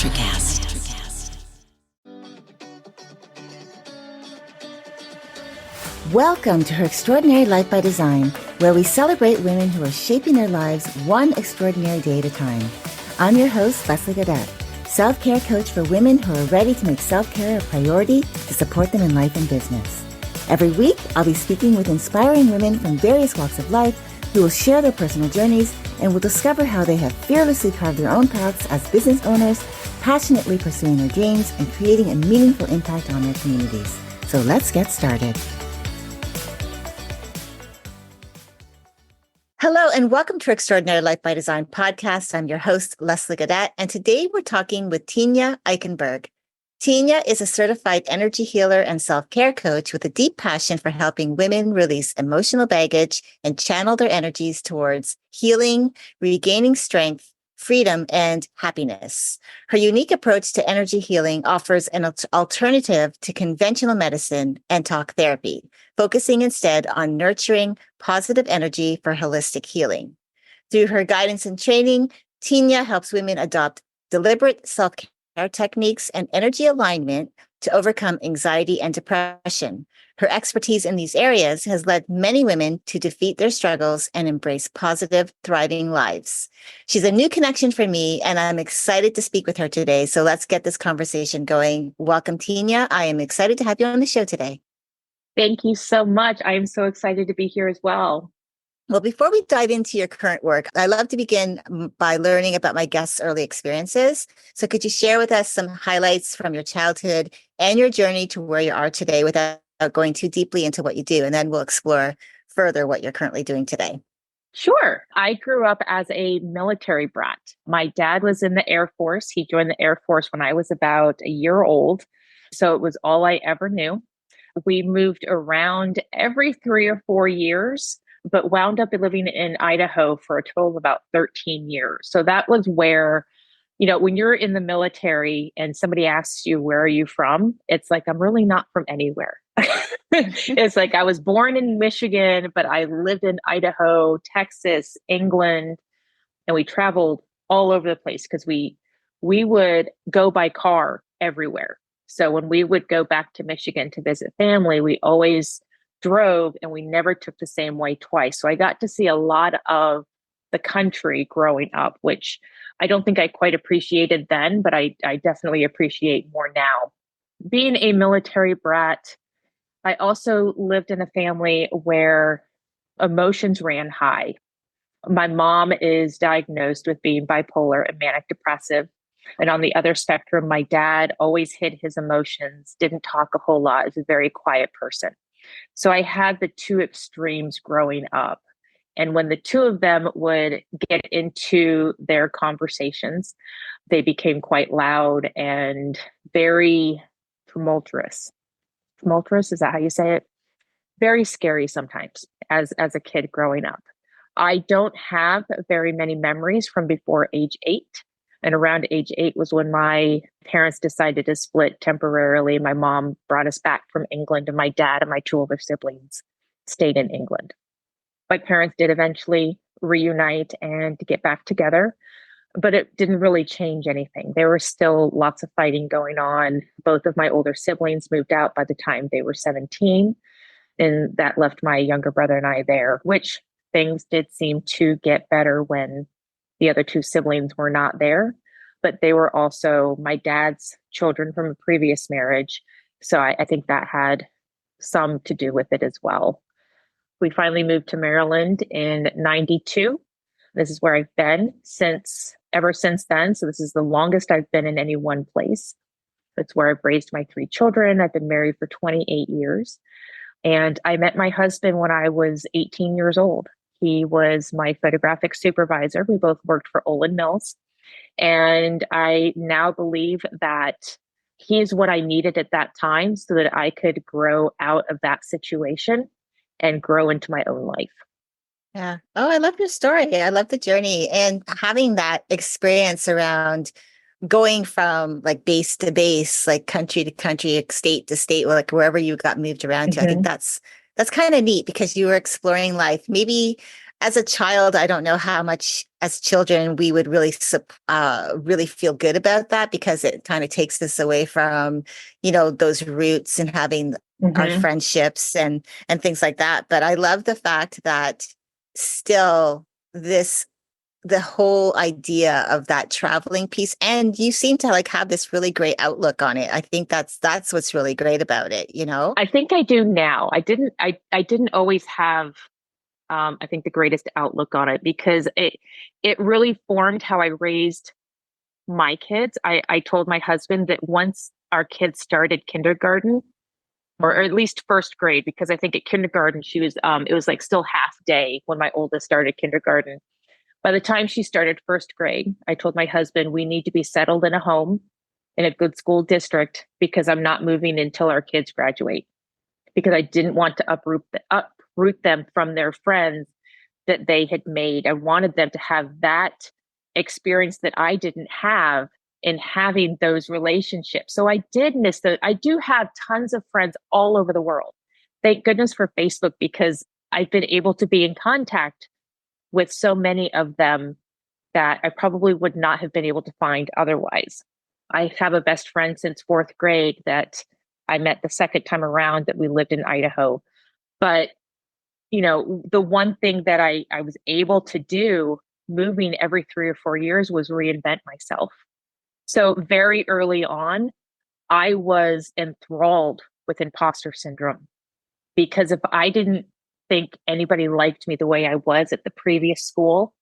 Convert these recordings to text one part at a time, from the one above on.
Electricast. Welcome to Her Extraordinary Life by Design, where we celebrate women who are shaping their lives one extraordinary day at a time. I'm your host, Leslie Gaudet, self-care coach for women who are ready to make self-care a priority to support them in life and business. Every week, I'll be speaking with inspiring women from various walks of life who will share their personal journeys and will discover how they have fearlessly carved their own paths as business owners, passionately pursuing their dreams and creating a meaningful impact on their communities. So let's get started. Hello, and welcome to Extraordinary Life by Design podcast. I'm your host, Leslie Gaudet, and today we're talking with Tenya Eickenberg. Tenya is a certified energy healer and self-care coach with a deep passion for helping women release emotional baggage and channel their energies towards healing, regaining strength, freedom, and happiness. Her unique approach to energy healing offers an alternative to conventional medicine and talk therapy, focusing instead on nurturing positive energy for holistic healing. Through her guidance and training, Tenya helps women adopt deliberate self-care techniques and energy alignment to overcome anxiety and depression. Her expertise in these areas has led many women to defeat their struggles and embrace positive, thriving lives. She's a new connection for me, and I'm excited to speak with her today. So let's get this conversation going. Welcome, Tenya. I am excited to have you on the show today. Thank you so much. I am so excited to be here as well. Well, before we dive into your current work, I love to begin by learning about my guests' early experiences. So could you share with us some highlights from your childhood and your journey to where you are today without going too deeply into what you do? And then we'll explore further what you're currently doing today. Sure. I grew up as a military brat. My dad was in the Air Force. He joined the Air Force when I was about a year old. So it was all I ever knew. We moved around every 3 or 4 years, but wound up living in Idaho for a total of about 13 years. So that was where, when you're in the military and somebody asks you, where are you from? It's like, I'm really not from anywhere. It's like I was born in Michigan, but I lived in Idaho, Texas, England, and we traveled all over the place because we would go by car everywhere. So when we would go back to Michigan to visit family, we always drove and we never took the same way twice. So I got to see a lot of the country growing up, which I don't think I quite appreciated then, but I definitely appreciate more now. Being a military brat, I also lived in a family where emotions ran high. My mom is diagnosed with being bipolar and manic depressive. And on the other spectrum, my dad always hid his emotions, didn't talk a whole lot, is a very quiet person. So I had the two extremes growing up. And when the two of them would get into their conversations, they became quite loud and very tumultuous. Tumultuous, is that how you say it? Very scary sometimes as a kid growing up. I don't have very many memories from before age 8. And around age 8 was when my parents decided to split temporarily. My mom brought us back from England, and my dad and my 2 older siblings stayed in England. My parents did eventually reunite and get back together, but it didn't really change anything. There was still lots of fighting going on. Both of my older siblings moved out by the time they were 17, and that left my younger brother and I there, which things did seem to get better when the other 2 siblings were not there, but they were also my dad's children from a previous marriage. So I think that had some to do with it as well. We finally moved to Maryland in 92. This is where I've been ever since then. So this is the longest I've been in any one place. It's where I've raised my 3 children. I've been married for 28 years. And I met my husband when I was 18 years old. He was my photographic supervisor. We both worked for Olin Mills. And I now believe that he's what I needed at that time so that I could grow out of that situation and grow into my own life. Yeah. Oh, I love your story. I love the journey and having that experience around going from like base to base, like country to country, state to state, or like wherever you got moved around to. I think that's kind of neat because you were exploring life maybe as a child, I don't know how much as children we would really, really feel good about that because it kind of takes us away from, those roots and having our Hmm. friendships and things like that. But I love the fact that still the whole idea of that traveling piece, and you seem to like have this really great outlook on it. I think that's what's really great about it. I think I do now. I didn't always have I think the greatest outlook on it because it really formed how I raised my kids. I told my husband that once our kids started kindergarten, or at least first grade, because I think at kindergarten she was it was like still half day when my oldest started kindergarten. By the time she started first grade, I told my husband we need to be settled in a home in a good school district because I'm not moving until our kids graduate, because I didn't want to uproot them from their friends that they had made. I wanted them to have that experience that I didn't have in having those relationships. So I did miss those. I do have tons of friends all over the world. Thank goodness for Facebook, because I've been able to be in contact with so many of them that I probably would not have been able to find otherwise. I have a best friend since fourth grade that I met the second time around that we lived in Idaho. But, the one thing that I was able to do moving every 3 or 4 years was reinvent myself. So very early on, I was enthralled with imposter syndrome, because if I didn't think anybody liked me the way I was at the previous school,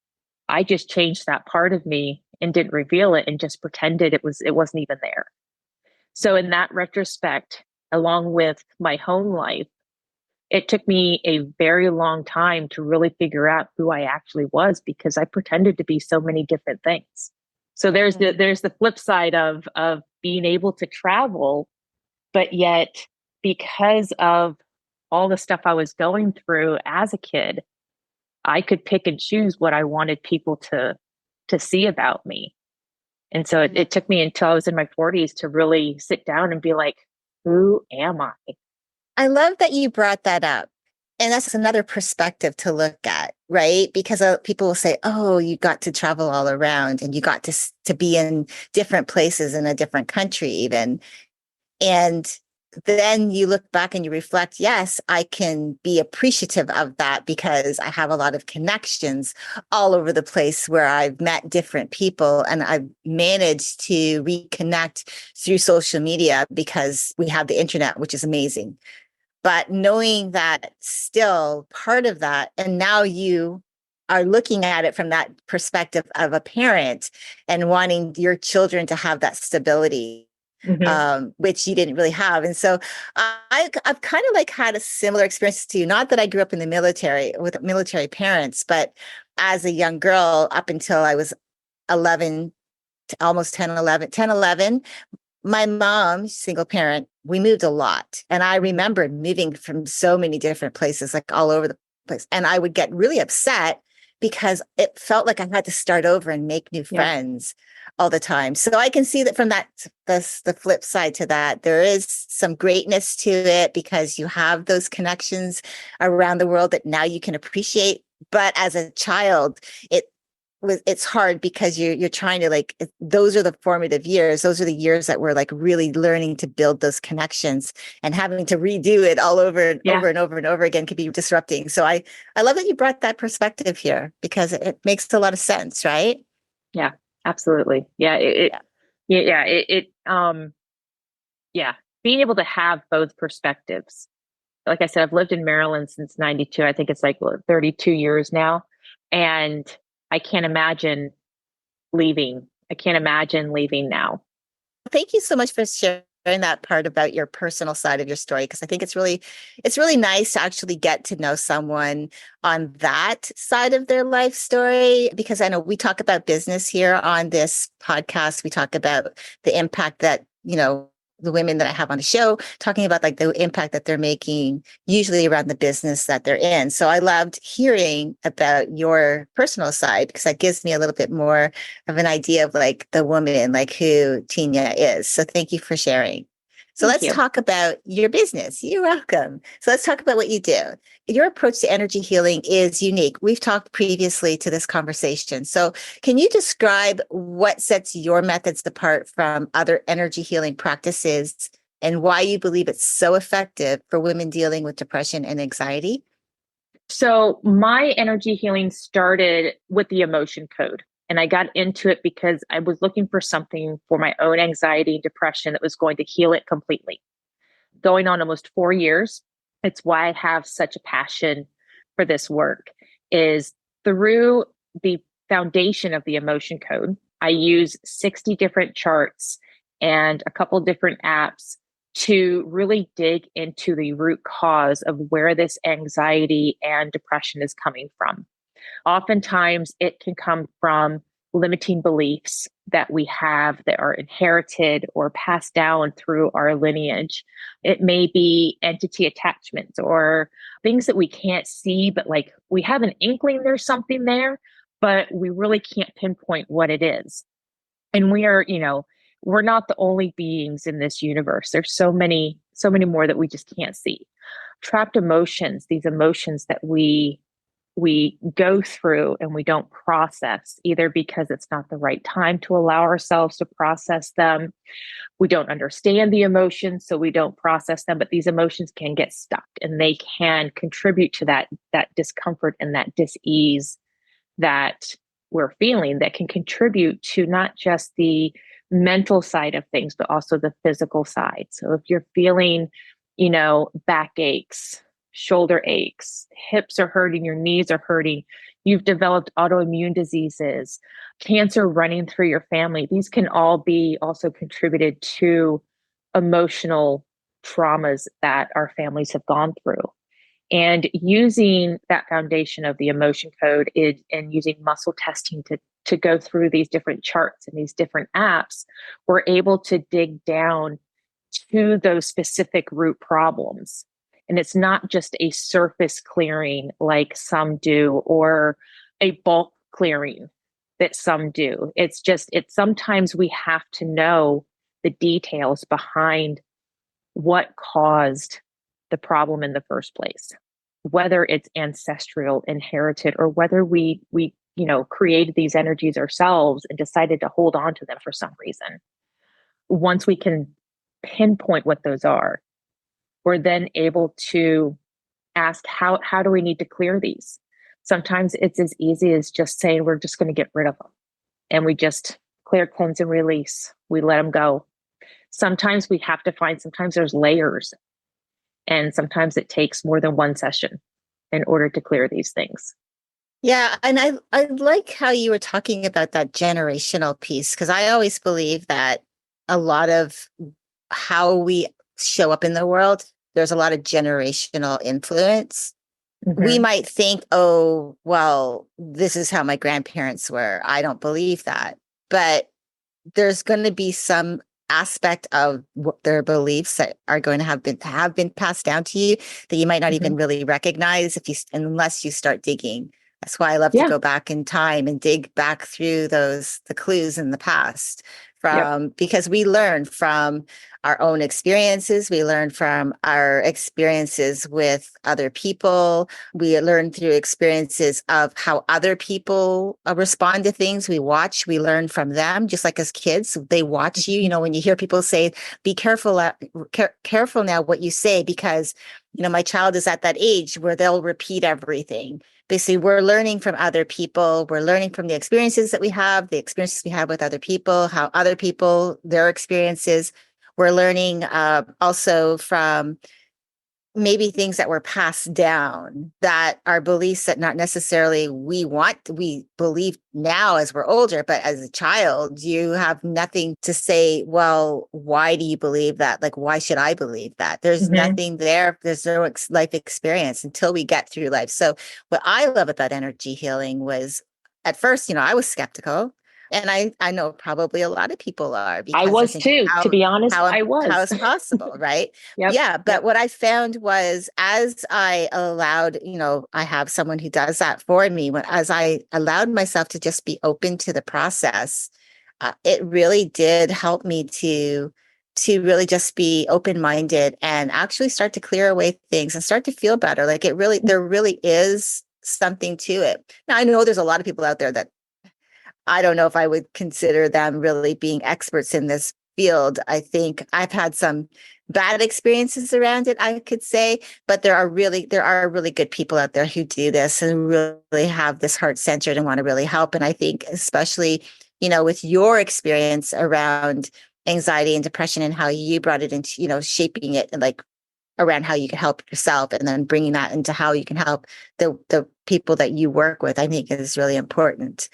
I just changed that part of me and didn't reveal it and just pretended it wasn't even there. So in that retrospect, along with my home life, it took me a very long time to really figure out who I actually was, because I pretended to be so many different things. So there's the flip side of being able to travel, but yet because of all the stuff I was going through as a kid, I could pick and choose what I wanted people to see about me. And so it took me until I was in my 40s to really sit down and be like, who am I? I love that you brought that up. And that's another perspective to look at, right? Because people will say, "Oh, you got to travel all around, and you got to be in different places in a different country, even." And then you look back and you reflect, yes, I can be appreciative of that because I have a lot of connections all over the place where I've met different people and I've managed to reconnect through social media because we have the internet, which is amazing. But knowing that still part of that, and now you are looking at it from that perspective of a parent and wanting your children to have that stability, Hmm. which you didn't really have. And so I've kind of like had a similar experience to you. Not that I grew up in the military with military parents, but as a young girl, up until I was 11, to almost 10, 11, 10, 11, my mom, single parent, we moved a lot. And I remembered moving from so many different places, like all over the place. And I would get really upset because it felt like I had to start over and make new Yeah. friends all the time. So I can see that from that, the flip side to that, there is some greatness to it because you have those connections around the world that now you can appreciate. But as a child, it's hard because you're trying to like, those are the formative years. Those are the years that we're like really learning to build those connections, and having to redo it all over and Yeah. over and over and over again can be disrupting. So I love that you brought that perspective here because it makes a lot of sense, right? Yeah, absolutely. Yeah. Yeah. Being able to have both perspectives. Like I said, I've lived in Maryland since 92. I think it's like 32 years now. And I can't imagine leaving. I can't imagine leaving now. Thank you so much for sharing that part about your personal side of your story because I think it's really nice to actually get to know someone on that side of their life story, because I know we talk about business here on this podcast. We talk about the impact that, the women that I have on the show talking about like the impact that they're making usually around the business that they're in. So I loved hearing about your personal side because that gives me a little bit more of an idea of like the woman, like who Tenya is. So thank you for sharing. So Thank let's you. talk about your business. You're welcome. So let's talk about what you do. Your approach to energy healing is unique. We've talked previously to this conversation. So can you describe what sets your methods apart from other energy healing practices and why you believe it's so effective for women dealing with depression and anxiety? So my energy healing started with the emotion code. And I got into it because I was looking for something for my own anxiety and depression that was going to heal it completely. Going on almost 4 years. It's why I have such a passion for this work is through the foundation of the emotion code. I use 60 different charts and a couple different apps to really dig into the root cause of where this anxiety and depression is coming from. Oftentimes, it can come from limiting beliefs that we have that are inherited or passed down through our lineage. It may be entity attachments or things that we can't see, but like we have an inkling there's something there, but we really can't pinpoint what it is. And we are, we're not the only beings in this universe. There's so many more that we just can't see. Trapped emotions, these emotions that we go through and we don't process, either because it's not the right time to allow ourselves to process them. We don't understand the emotions, so we don't process them, but these emotions can get stuck and they can contribute to that discomfort and that dis-ease that we're feeling, that can contribute to not just the mental side of things, but also the physical side. So if you're feeling, back aches, shoulder aches, hips are hurting, your knees are hurting, you've developed autoimmune diseases, cancer running through your family, these can all be also contributed to emotional traumas that our families have gone through. And using that foundation of the emotion code and using muscle testing to go through these different charts and these different apps, we're able to dig down to those specific root problems. And it's not just a surface clearing like some do or a bulk clearing that some do. It's sometimes we have to know the details behind what caused the problem in the first place, whether it's ancestral, inherited, or whether we created these energies ourselves and decided to hold on to them for some reason. Once we can pinpoint what those are, we're then able to ask how do we need to clear these? Sometimes it's as easy as just saying we're just going to get rid of them, and we just clear, cleanse, and release. We let them go. Sometimes we have to sometimes there's layers, and sometimes it takes more than one session in order to clear these things. Yeah, and I like how you were talking about that generational piece, because I always believe that a lot of how we show up in the world, there's a lot of generational influence. We Mm-hmm. might think, oh, well, this is how my grandparents were. I don't believe that. But there's going to be some aspect of their beliefs that are going to have been passed down to you that you might not Mm-hmm. even really recognize unless you start digging. That's why I love to Yeah. go back in time and dig back through the clues in the past Yep. because we learn from our own experiences. We learn from our experiences with other people. We learn through experiences of how other people respond to things. We learn from them, just like as kids, they watch you. When you hear people say, be careful, careful now what you say, because, my child is at that age where they'll repeat everything. Basically, we're learning from other people. We're learning from the experiences that we have, the experiences we have with other people, how other people, their experiences. We're learning also from maybe things that were passed down that are beliefs that not necessarily we believe now as we're older, but as a child, you have nothing to say, well, why do you believe that? Like, why should I believe that? There's Mm-hmm. nothing there. There's no life experience until we get through life. So what I love about energy healing was at first, I was skeptical. And I know probably a lot of people are I because they're was thinking, too, to be honest, I how was. is possible, right? Yep. Yeah, but Yep. what I found was as I allowed, I have someone who does that for me. As I allowed myself to just be open to the process, it really did help me to to really just be open-minded and actually start to clear away things and start to feel better. Like there really is something to it. Now, I know there's a lot of people out there that I don't know if I would consider them really being experts in this field. I think I've had some bad experiences around it, I could say, but there are really good people out there who do this and really have this heart centered and want to really help. And I think especially, with your experience around anxiety and depression and how you brought it into, shaping it and like around how you can help yourself and then bringing that into how you can help the people that you work with, I think is really important.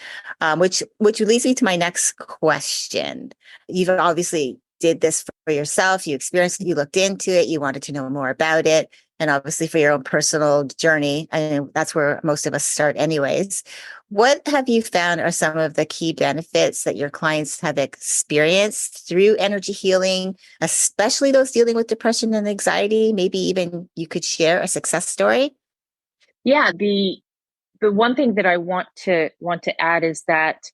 Which leads me to my next question. You've obviously did this for yourself. You experienced it, you looked into it, you wanted to know more about it. And obviously for your own personal journey, and that's where most of us start anyways. What have you found are some of the key benefits that your clients have experienced through energy healing, especially those dealing with depression and anxiety? Maybe even you could share a success story. Yeah, the one thing that I want to add is that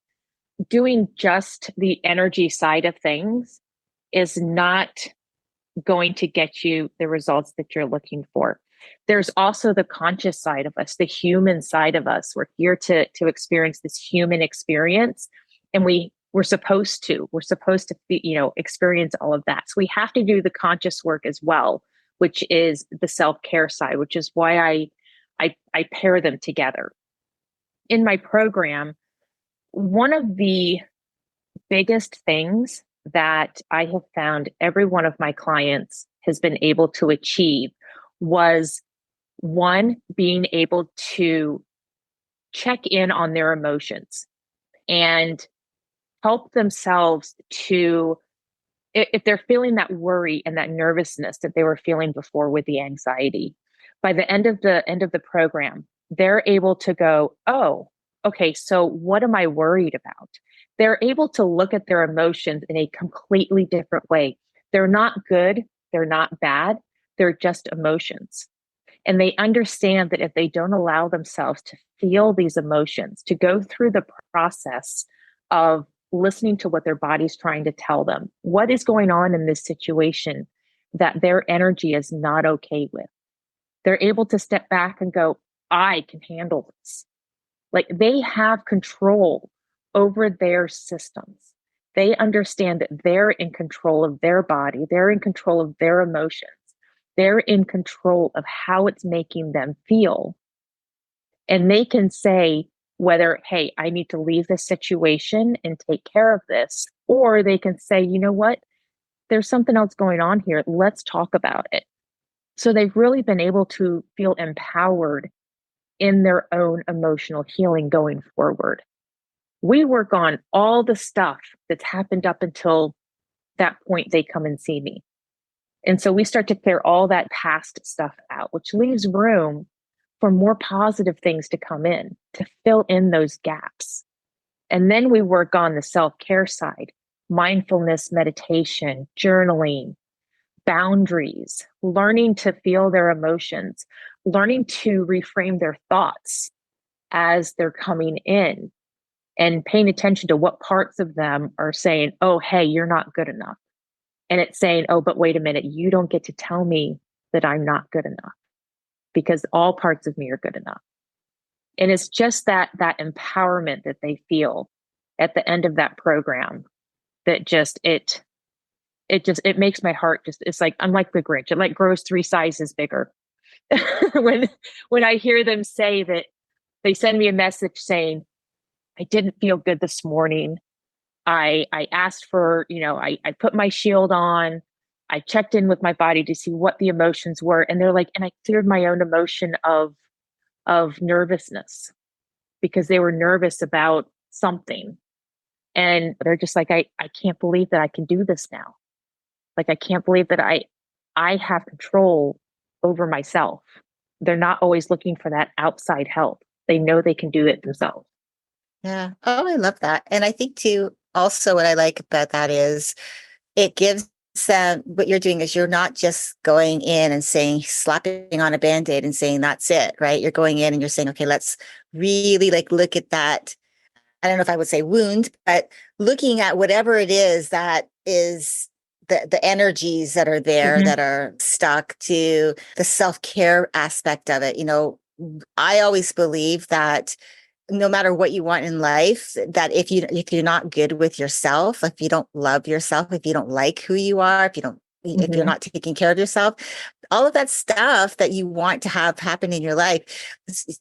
doing just the energy side of things is not going to get you the results that you're looking for. There's also the conscious side of us, the human side of us. We're here to experience this human experience, and we're supposed to experience all of that. So we have to do the conscious work as well, which is the self-care side, which is why I pair them together. In my program, one of the biggest things that I have found every one of my clients has been able to achieve was, one, being able to check in on their emotions and help themselves to, if they're feeling that worry and that nervousness that they were feeling before with the anxiety, by the end of the program, they're able to go, oh, okay, so what am I worried about? They're able to look at their emotions in a completely different way. They're not good. They're not bad. They're just emotions. And they understand that if they don't allow themselves to feel these emotions, to go through the process of listening to what their body's trying to tell them, what is going on in this situation that their energy is not okay with, they're able to step back and go, I can handle this. Like, they have control over their systems. They understand that they're in control of their body. They're in control of their emotions. They're in control of how it's making them feel. And they can say whether, hey, I need to leave this situation and take care of this, or they can say, you know what, there's something else going on here. Let's talk about it. So they've really been able to feel empowered in their own emotional healing going forward. We work on all the stuff that's happened up until that point they come and see me. And so we start to clear all that past stuff out, which leaves room for more positive things to come in to fill in those gaps. And then we work on the self-care side, mindfulness, meditation, journaling, boundaries, learning to feel their emotions, learning to reframe their thoughts as they're coming in, and paying attention to what parts of them are saying, oh, hey, you're not good enough. And it's saying, oh, but wait a minute, you don't get to tell me that I'm not good enough, because all parts of me are good enough. And it's just that empowerment that they feel at the end of that program that it makes my heart just, it's like, I'm like the Grinch. It like grows 3 sizes bigger. when I hear them say that, they send me a message saying, I didn't feel good this morning. I asked for, I put my shield on. I checked in with my body to see what the emotions were. And they're like, and I cleared my own emotion of nervousness, because they were nervous about something. And they're just like, I can't believe that I can do this now. Like, I can't believe that I have control over myself. They're not always looking for that outside help. They know they can do it themselves. Yeah. Oh, I love that. And I think too, also what I like about that is it gives them, what you're doing is you're not just going in and saying, slapping on a Band-Aid and saying, that's it, right? You're going in and you're saying, okay, let's really like look at that. I don't know if I would say wound, but looking at whatever it is that is the energies that are there Mhm. that are stuck, to the self-care aspect of it. I always believe that no matter what you want in life, that if you're not good with yourself, if you don't love yourself, if you don't like who you are, if you're Mhm. not taking care of yourself, all of that stuff that you want to have happen in your life,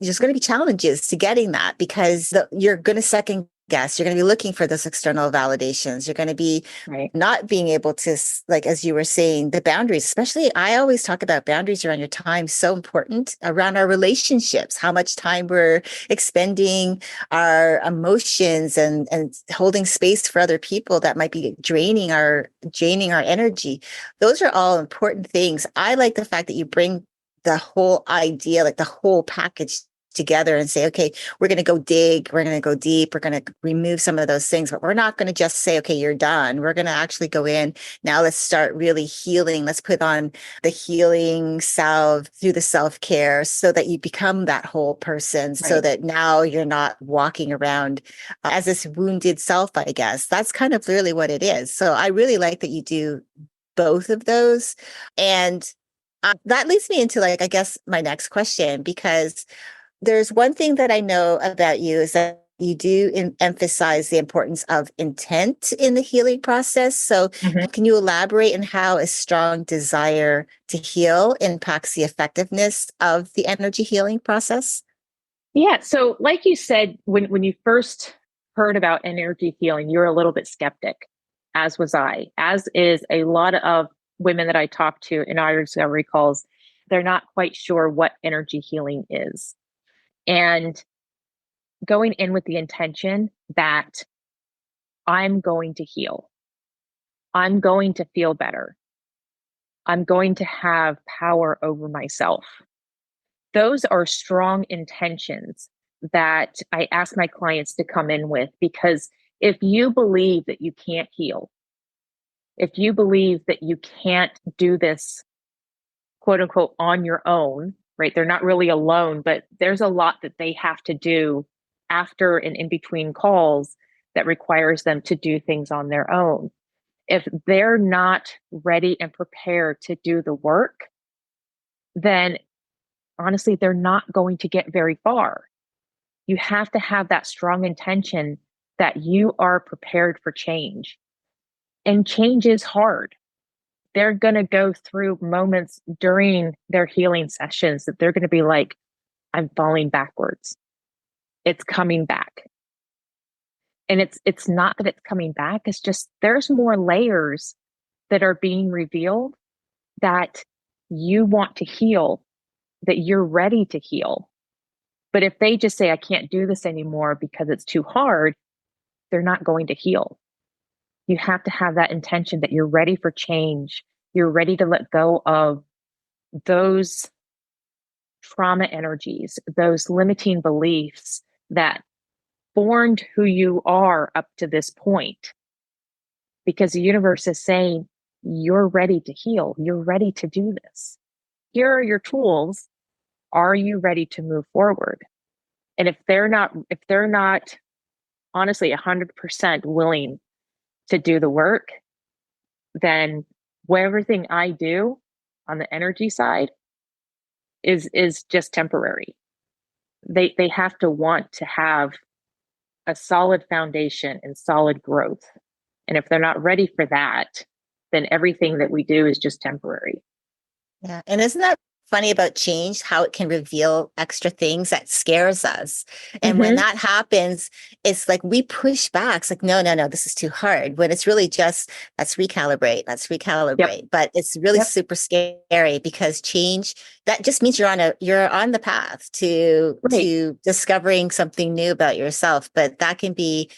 there's going to be challenges to getting that, because you're going to second guess. You're going to be looking for those external validations. You're going to be Right. not being able to, like, as you were saying, the boundaries, especially, I always talk about boundaries around your time, so important around our relationships, how much time we're expending, our emotions, and holding space for other people that might be draining our energy. Those are all important things. I like the fact that you bring the whole idea, like the whole package together, and say, okay, we're going to go dig, we're going to go deep, we're going to remove some of those things, but we're not going to just say, okay, you're done. We're going to actually go in now. Let's start really healing. Let's put on the healing salve through the self-care, so that you become that whole person, so Right. that now you're not walking around as this wounded self, I guess. That's kind of really what it is. So I really like that you do both of those. And that leads me into, like, I guess, my next question, because there's one thing that I know about you, is that you do emphasize the importance of intent in the healing process. So, Mhm. can you elaborate on how a strong desire to heal impacts the effectiveness of the energy healing process? Yeah. So, like you said, when you first heard about energy healing, you're a little bit skeptic, as was I, as is a lot of women that I talk to in our discovery calls. They're not quite sure what energy healing is. And going in with the intention that I'm going to heal, I'm going to feel better, I'm going to have power over myself. Those are strong intentions that I ask my clients to come in with, because if you believe that you can't heal, if you believe that you can't do this, quote unquote, on your own, right? They're not really alone, but there's a lot that they have to do after and in between calls that requires them to do things on their own. If they're not ready and prepared to do the work, then honestly, they're not going to get very far. You have to have that strong intention that you are prepared for change. And change is hard. They're going to go through moments during their healing sessions that they're going to be like, I'm falling backwards. It's coming back. And it's not that it's coming back, it's just there's more layers that are being revealed that you want to heal, that you're ready to heal. But if they just say, I can't do this anymore because it's too hard, they're not going to heal. You have to have that intention that you're ready for change. You're ready to let go of those trauma energies, those limiting beliefs that formed who you are up to this point. Because the universe is saying, you're ready to heal. You're ready to do this. Here are your tools. Are you ready to move forward? And if they're not honestly 100% willing to do the work, then everything I do on the energy side is just temporary. They have to want to have a solid foundation and solid growth. And if they're not ready for that, then everything that we do is just temporary. Yeah. And isn't that funny about change, how it can reveal extra things that scares us? And when Mm-hmm. that happens, it's like we push back. It's like, no, no, no, this is too hard. When it's really just, let's recalibrate, let's Yep. recalibrate. But it's really Yep. super scary, because change, that just means you're on the path to Right. discovering something new about yourself. But that can be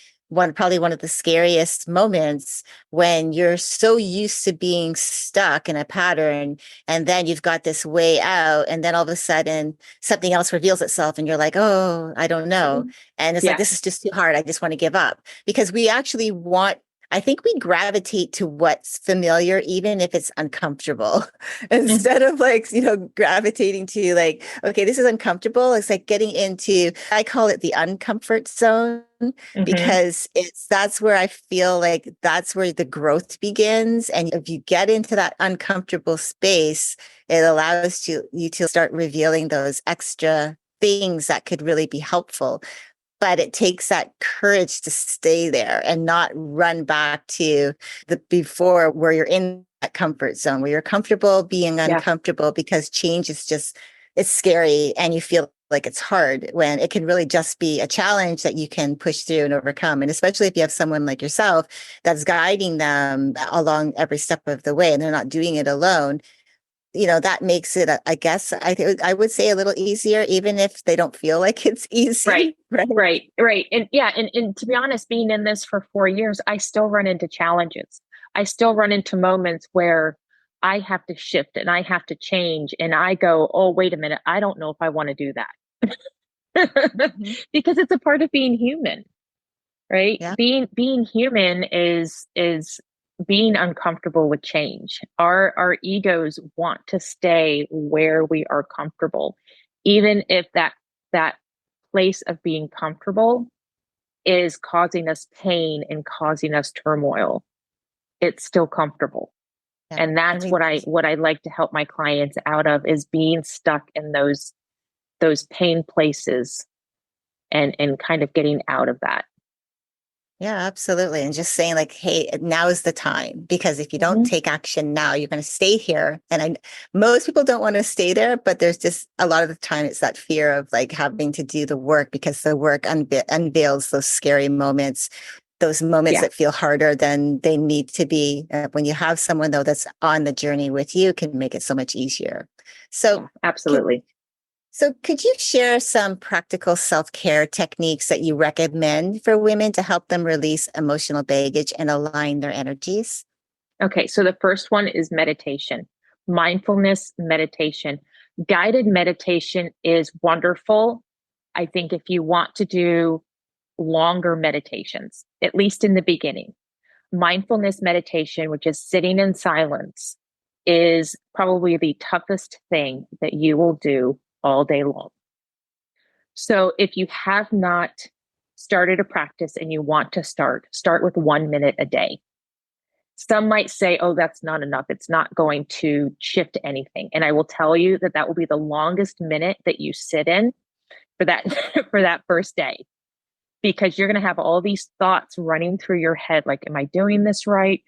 probably one of the scariest moments, when you're so used to being stuck in a pattern, and then you've got this way out, and then all of a sudden something else reveals itself, and you're like, oh, I don't know. And it's like, Yeah. this is just too hard, I just want to give up. Because we actually want I think we gravitate to what's familiar, even if it's uncomfortable, instead of like, gravitating to like, okay, this is uncomfortable. It's like getting into, I call it the uncomfort zone Mm-hmm. because that's where I feel like that's where the growth begins. And if you get into that uncomfortable space, it allows you to start revealing those extra things that could really be helpful. But it takes that courage to stay there and not run back to the before where you're in that comfort zone, where you're comfortable being Yeah. uncomfortable because change is just, it's scary and you feel like it's hard when it can really just be a challenge that you can push through and overcome. And especially if you have someone like yourself that's guiding them along every step of the way and they're not doing it alone, that makes it, I guess, I would say a little easier, even if they don't feel like it's Right. easy. Right. Right. And yeah, and to be honest, being in this for 4 years, I still run into challenges. I still run into moments where I have to shift and I have to change. And I go, oh, wait a minute. I don't know if I want to do that. Mhm. Because it's a part of being human, right? Yeah. Being human is being uncomfortable with change. Our egos want to stay where we are comfortable, even if that place of being comfortable is causing us pain and causing us turmoil. It's still comfortable. Yeah. And that's what I like to help my clients out of, is being stuck in those pain places and kind of getting out of that. Yeah, absolutely. And just saying like, hey, now is the time, because if you don't Mm-hmm. take action now, you're going to stay here. And most people don't want to stay there, but there's just a lot of the time it's that fear of like having to do the work, because the work unveils those scary moments, those moments Yeah. that feel harder than they need to be. When you have someone though that's on the journey with you, can make it so much easier. So Yeah, absolutely. So could you share some practical self-care techniques that you recommend for women to help them release emotional baggage and align their energies? Okay, so the first one is meditation, mindfulness meditation. Guided meditation is wonderful. I think if you want to do longer meditations, at least in the beginning, mindfulness meditation, which is sitting in silence, is probably the toughest thing that you will do all day long. So if you have not started a practice and you want to start with 1 minute a day. Some might say, oh, that's not enough. It's not going to shift anything. And I will tell you that that will be the longest minute that you sit in for that for that first day, because you're going to have all these thoughts running through your head like, am I doing this right?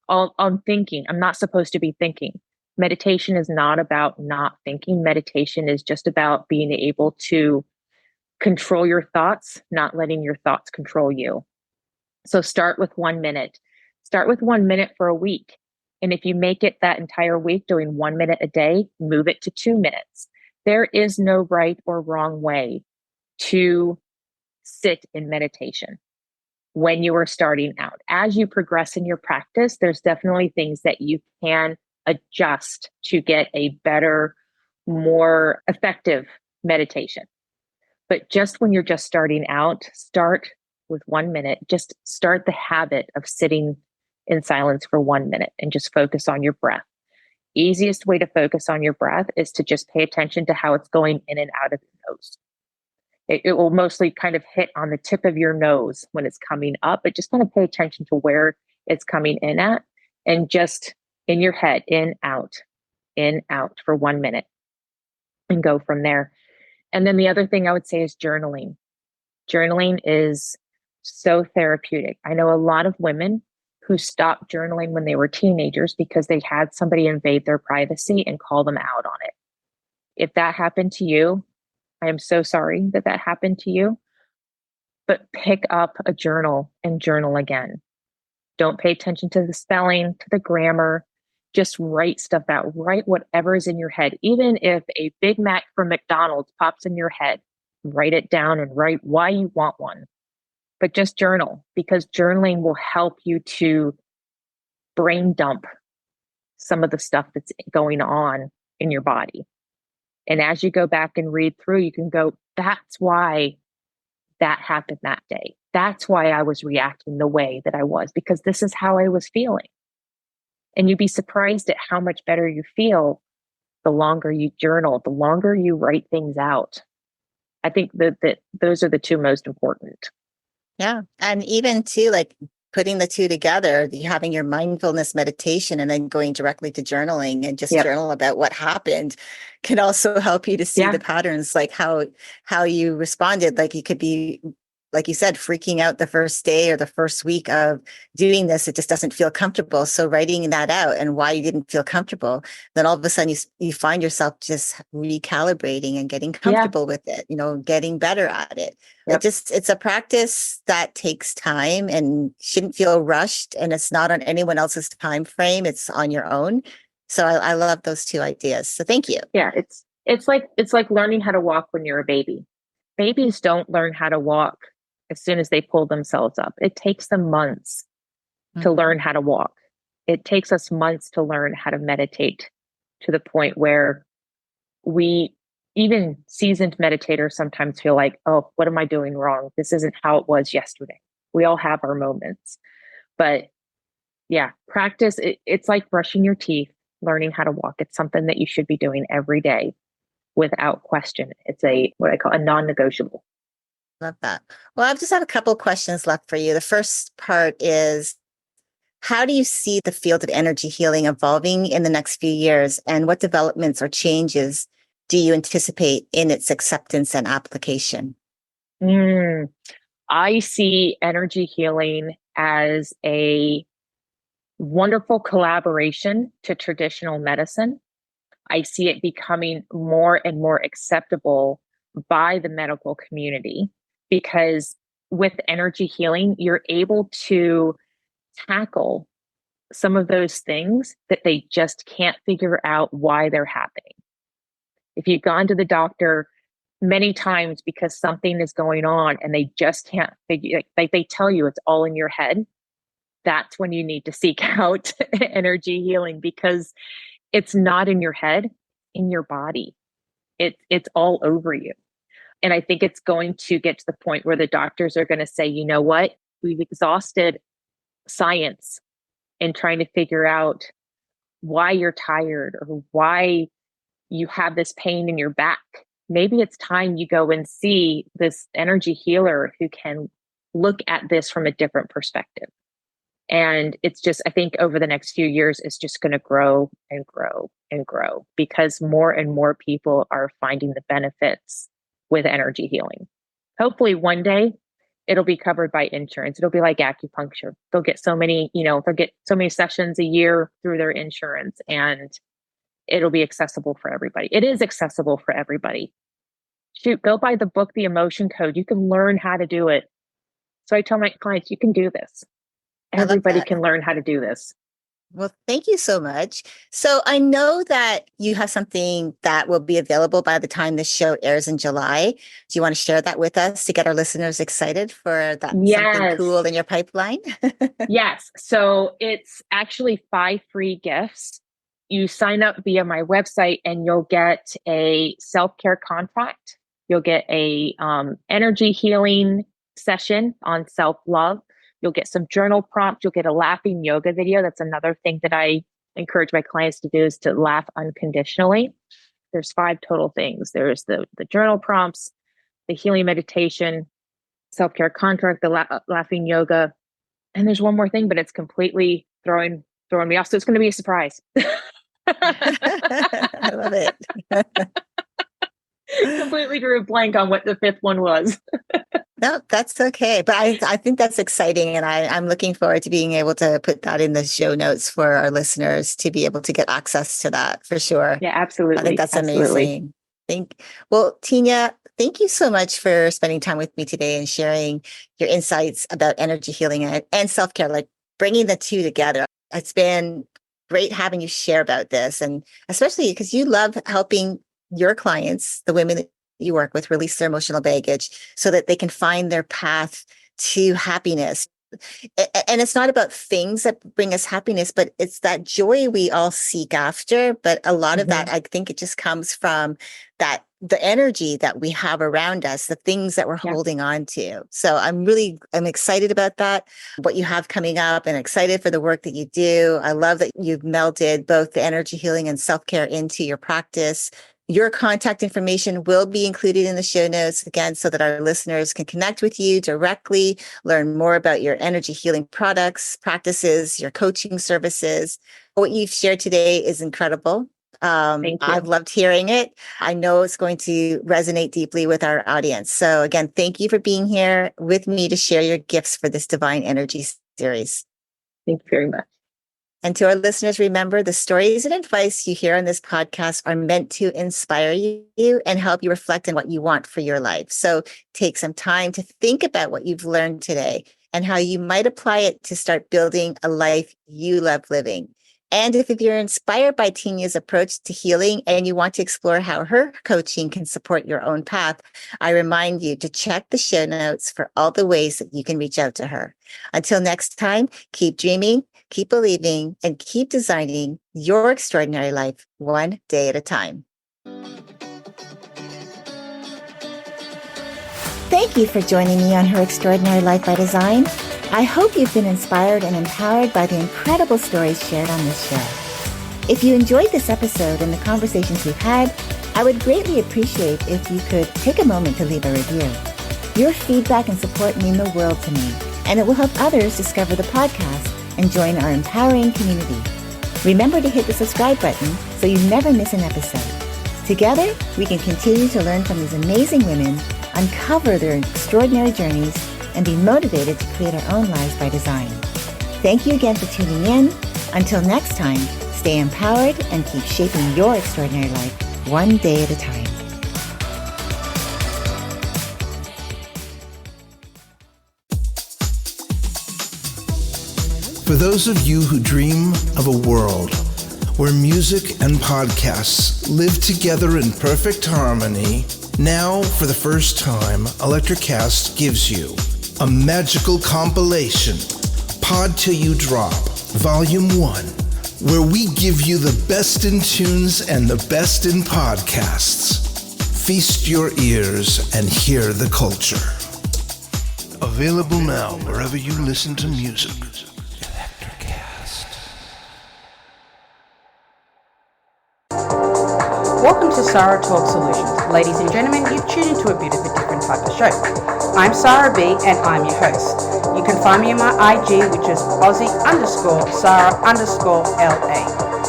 I'm thinking. I'm not supposed to be thinking. Meditation is not about not thinking. Meditation is just about being able to control your thoughts, not letting your thoughts control you. So start with 1 minute. Start with 1 minute for a week. And if you make it that entire week doing 1 minute a day, move it to 2 minutes. There is no right or wrong way to sit in meditation when you are starting out. As you progress in your practice, there's definitely things that you can adjust to get a better, more effective meditation. But just when you're just starting out, start with 1 minute. Just start the habit of sitting in silence for 1 minute and just focus on your breath. Easiest way to focus on your breath is to just pay attention to how it's going in and out of your nose. It will mostly kind of hit on the tip of your nose when it's coming up, but just kind of pay attention to where it's coming in at, and just in your head, in, out for 1 minute, and go from there. And then the other thing I would say is journaling. Journaling is so therapeutic. I know a lot of women who stopped journaling when they were teenagers because they had somebody invade their privacy and call them out on it. If that happened to you, I am so sorry that that happened to you, but pick up a journal and journal again. Don't pay attention to the spelling, to the grammar. Just write stuff out. Write whatever is in your head. Even if a Big Mac from McDonald's pops in your head, write it down and write why you want one. But just journal, because journaling will help you to brain dump some of the stuff that's going on in your body. And as you go back and read through, you can go, that's why that happened that day. That's why I was reacting the way that I was, because this is how I was feeling. And you'd be surprised at how much better you feel the longer you journal, the longer you write things out. I think that those are the two most important. Yeah. And even too, like putting the two together, having your mindfulness meditation and then going directly to journaling and just Yep. journal about what happened can also help you to see the Yeah. patterns, like how you responded. Like you could be, like you said, freaking out the first day or the first week of doing this. It just doesn't feel comfortable. So writing that out and why you didn't feel comfortable, then all of a sudden you find yourself just recalibrating and getting Yeah. comfortable with it, getting better at it. Yep. It's a practice that takes time and shouldn't feel rushed. And it's not on anyone else's time frame. It's on your own. So I love those two ideas. So thank you. Yeah. It's like learning how to walk when you're a baby. Babies don't learn how to walk as soon as they pull themselves up. It takes them months to learn how to walk. It takes us months to learn how to meditate, to the point where we, even seasoned meditators, sometimes feel like, oh, what am I doing wrong? This isn't how it was yesterday. We all have our moments. But yeah, practice, it's like brushing your teeth, learning how to walk. It's something that you should be doing every day without question. It's what I call a non-negotiable. Love that. Well, I've just have a couple of questions left for you. The first part is, how do you see the field of energy healing evolving in the next few years? And what developments or changes do you anticipate in its acceptance and application? I see energy healing as a wonderful collaboration to traditional medicine. I see it becoming more and more acceptable by the medical community, because with energy healing, you're able to tackle some of those things that they just can't figure out why they're happening. If you've gone to the doctor many times because something is going on and they just can't figure, like they tell you it's all in your head, that's when you need to seek out energy healing, because it's not in your head, in your body. It's all over you. And I think it's going to get to the point where the doctors are going to say, you know what? We've exhausted science in trying to figure out why you're tired or why you have this pain in your back. Maybe it's time you go and see this energy healer who can look at this from a different perspective. And it's just, I think over the next few years, it's just going to grow and grow and grow, because more and more people are finding the benefits with energy healing. Hopefully one day it'll be covered by insurance. It'll be like acupuncture. They'll get so many, they'll get so many sessions a year through their insurance, and it'll be accessible for everybody. It is accessible for everybody. Shoot, go buy the book, The Emotion Code. You can learn how to do it. So I tell my clients, you can do this. I love Everybody that. can learn how to do this. Well, thank you so much. So I know that you have something that will be available by the time this show airs in July. Do you want to share that with us to get our listeners excited for that, something cool Yes. in your pipeline? Yes. So it's actually 5 free gifts. You sign up via my website and you'll get a self-care contract. You'll get a energy healing session on self-love. You'll get some journal prompts. You'll get a laughing yoga video. That's another thing that I encourage my clients to do, is to laugh unconditionally. There's 5 total things. There's the journal prompts, the healing meditation, self-care contract, the laughing yoga. And there's one more thing, but it's completely throwing me off. So it's going to be a surprise. I love it. Completely drew a blank on what the 5th one was. No, that's okay. But I think that's exciting. And I'm looking forward to being able to put that in the show notes for our listeners to be able to get access to that for sure. Yeah, absolutely. I think that's Absolutely. amazing. Well, Tenya, thank you so much for spending time with me today and sharing your insights about energy healing and self-care, like bringing the two together. It's been great having you share about this, and especially because you love helping your clients, the women that you work with, release their emotional baggage so that they can find their path to happiness. And it's not about things that bring us happiness, but it's that joy we all seek after. But a lot of that, I think it just comes from that the energy that we have around us, the things that we're holding on to. So I'm excited about that, what you have coming up, and excited for the work that you do. I love that you've melded both the energy healing and self-care into your practice. Your contact information will be included in the show notes again, so that our listeners can connect with you directly, learn more about your energy healing products, practices, your coaching services. What you've shared today is incredible. Thank you. I've loved hearing it. I know it's going to resonate deeply with our audience. So again, thank you for being here with me to share your gifts for this Divine Energy series. Thank you very much. And to our listeners, remember, the stories and advice you hear on this podcast are meant to inspire you and help you reflect on what you want for your life. So take some time to think about what you've learned today and how you might apply it to start building a life you love living. And if you're inspired by Tenya's approach to healing and you want to explore how her coaching can support your own path, I remind you to check the show notes for all the ways that you can reach out to her. Until next time, keep dreaming, keep believing, and keep designing your extraordinary life one day at a time. Thank you for joining me on Her Extraordinary Life by Design. I hope you've been inspired and empowered by the incredible stories shared on this show. If you enjoyed this episode and the conversations we've had, I would greatly appreciate if you could take a moment to leave a review. Your feedback and support mean the world to me, and it will help others discover the podcast and join our empowering community. Remember to hit the subscribe button so you never miss an episode. Together, we can continue to learn from these amazing women, uncover their extraordinary journeys, and be motivated to create our own lives by design. Thank you again for tuning in. Until next time, stay empowered and keep shaping your extraordinary life one day at a time. For those of you who dream of a world where music and podcasts live together in perfect harmony, now, for the first time, Electricast gives you a magical compilation, Pod Till You Drop, Volume 1, where we give you the best in tunes and the best in podcasts. Feast your ears and hear the culture. Available now wherever you listen to music. Welcome to Sarah Talk Solutions. Ladies and gentlemen, you've tuned into a bit of a different type of show. I'm Sarah B and I'm your host. You can find me on my IG, which is Aussie_Sarah_LA.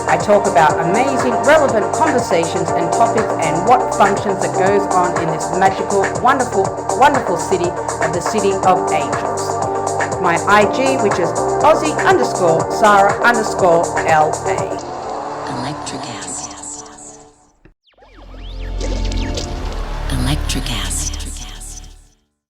I talk about amazing, relevant conversations and topics and what functions that goes on in this magical, wonderful, wonderful city of the City of Angels. My IG, which is Aussie_Sarah_LA. Electricast.